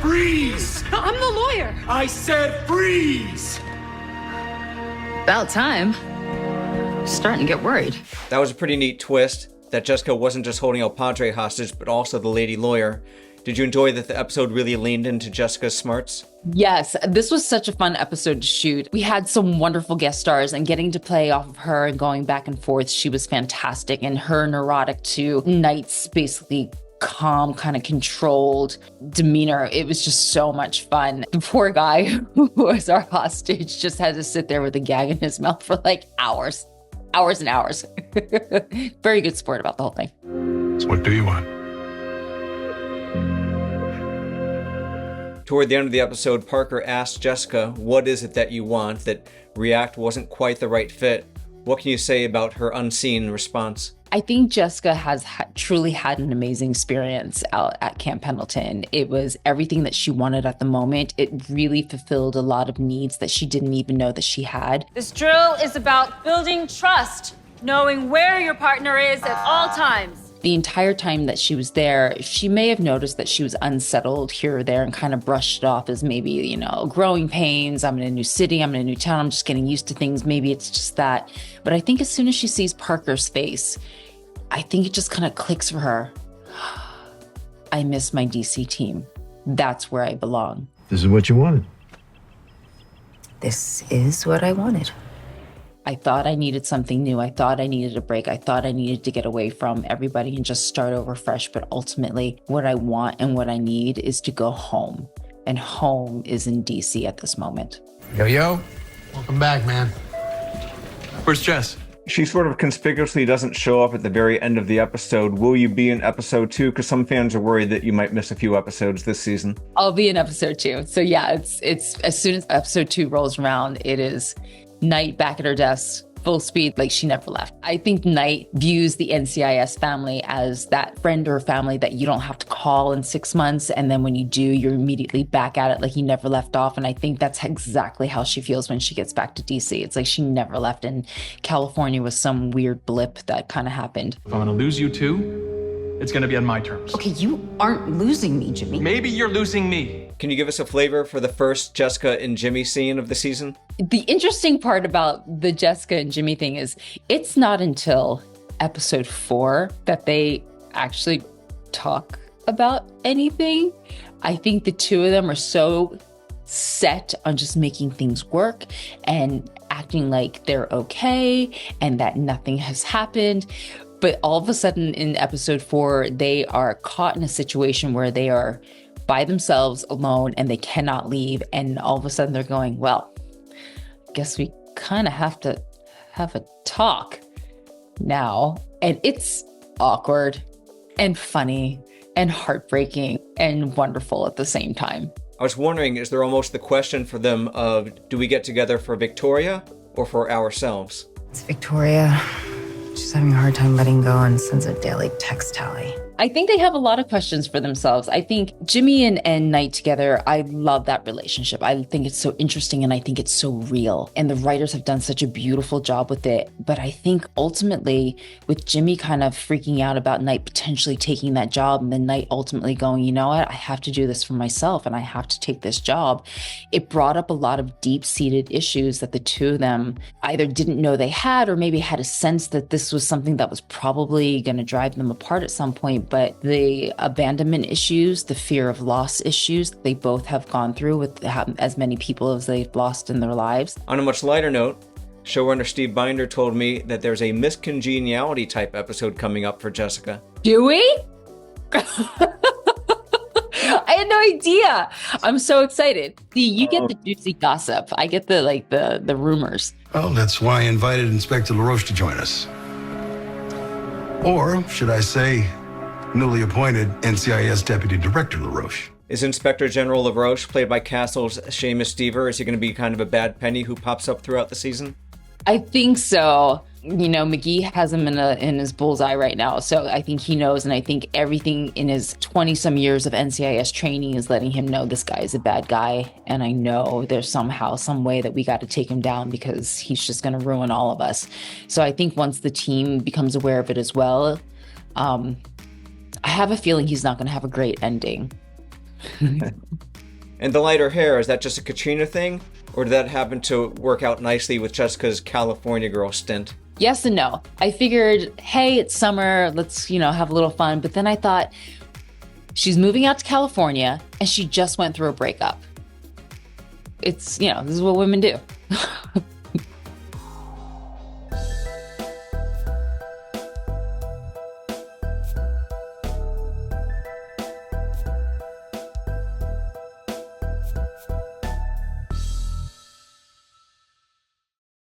Freeze! I'm the lawyer. I said freeze! About time. Starting to get worried. That was a pretty neat twist, that Jessica wasn't just holding El Padre hostage, but also the lady lawyer. Did you enjoy that the episode really leaned into Jessica's smarts? Yes, this was such a fun episode to shoot. We had some wonderful guest stars, and getting to play off of her and going back and forth, she was fantastic. And her neurotic to Knight's basically calm, kind of controlled demeanor. It was just so much fun. The poor guy who was our hostage just had to sit there with a gag in his mouth for like hours and hours. Very good sport about the whole thing. So what do you want? Toward the end of the episode, Parker asked Jessica, what is it that you want, that React wasn't quite the right fit. What can you say about her unseen response? I think Jessica has truly had an amazing experience out at Camp Pendleton. It was everything that she wanted at the moment. It really fulfilled a lot of needs that she didn't even know that she had. This drill is about building trust, knowing where your partner is at all times. The entire time that she was there, she may have noticed that she was unsettled here or there and kind of brushed it off as maybe, growing pains. I'm in a new city, I'm in a new town, I'm just getting used to things. Maybe it's just that. But I think as soon as she sees Parker's face, I think it just kind of clicks for her. I miss my DC team. That's where I belong. This is what you wanted. This is what I wanted. I thought I needed something new. I thought I needed a break. I thought I needed to get away from everybody and just start over fresh. But ultimately, what I want and what I need is to go home. And home is in DC at this moment. Yo. Welcome back, man. Where's Jess? She sort of conspicuously doesn't show up at the very end of the episode. Will you be in episode 2? Because some fans are worried that you might miss a few episodes this season. I'll be in episode 2. So yeah, it's as soon as episode 2 rolls around, it is Knight back at her desk, full speed, like she never left. I think Knight views the NCIS family as that friend or family that you don't have to call in 6 months. And then when you do, you're immediately back at it like you never left off. And I think that's exactly how she feels when she gets back to DC. It's like she never left, and California was some weird blip that kind of happened. If I'm gonna lose you too, it's gonna be on my terms. Okay, you aren't losing me, Jimmy. Maybe you're losing me. Can you give us a flavor for the first Jessica and Jimmy scene of the season? The interesting part about the Jessica and Jimmy thing is it's not until episode 4 that they actually talk about anything. I think the two of them are so set on just making things work and acting like they're okay and that nothing has happened. But all of a sudden in episode 4, they are caught in a situation where they are by themselves alone and they cannot leave. And all of a sudden they're going, well, I guess we kind of have to have a talk now. And it's awkward and funny and heartbreaking and wonderful at the same time. I was wondering, is there almost the question for them of, do we get together for Victoria or for ourselves? It's Victoria. She's having a hard time letting go and sends a daily text tally. I think they have a lot of questions for themselves. I think Jimmy and Knight together, I love that relationship. I think it's so interesting and I think it's so real. And the writers have done such a beautiful job with it. But I think ultimately with Jimmy kind of freaking out about Knight potentially taking that job and then Knight ultimately going, you know what, I have to do this for myself and I have to take this job. It brought up a lot of deep-seated issues that the two of them either didn't know they had or maybe had a sense that this was something that was probably going to drive them apart at some point. But the abandonment issues, the fear of loss issues, they both have gone through with as many people as they've lost in their lives. On a much lighter note, showrunner Steve Binder told me that there's a miscongeniality type episode coming up for Jessica. Do we? I had no idea. I'm so excited. See, you get the juicy gossip. I get the rumors. Well, that's why I invited Inspector LaRoche to join us. Or, should I say, newly appointed NCIS Deputy Director LaRoche. Is Inspector General LaRoche, played by Castle's Seamus Deaver, is he going to be kind of a bad penny who pops up throughout the season? I think so. You know, McGee has him in his bullseye right now. So I think he knows, and I think everything in his 20-some years of NCIS training is letting him know this guy is a bad guy. And I know there's somehow, some way that we got to take him down because he's just going to ruin all of us. So I think once the team becomes aware of it as well, I have a feeling he's not going to have a great ending. And the lighter hair, is that just a Katrina thing? Or did that happen to work out nicely with Jessica's California girl stint? Yes and no. I figured, hey, it's summer, let's, have a little fun. But then I thought, she's moving out to California and she just went through a breakup. It's, this is what women do.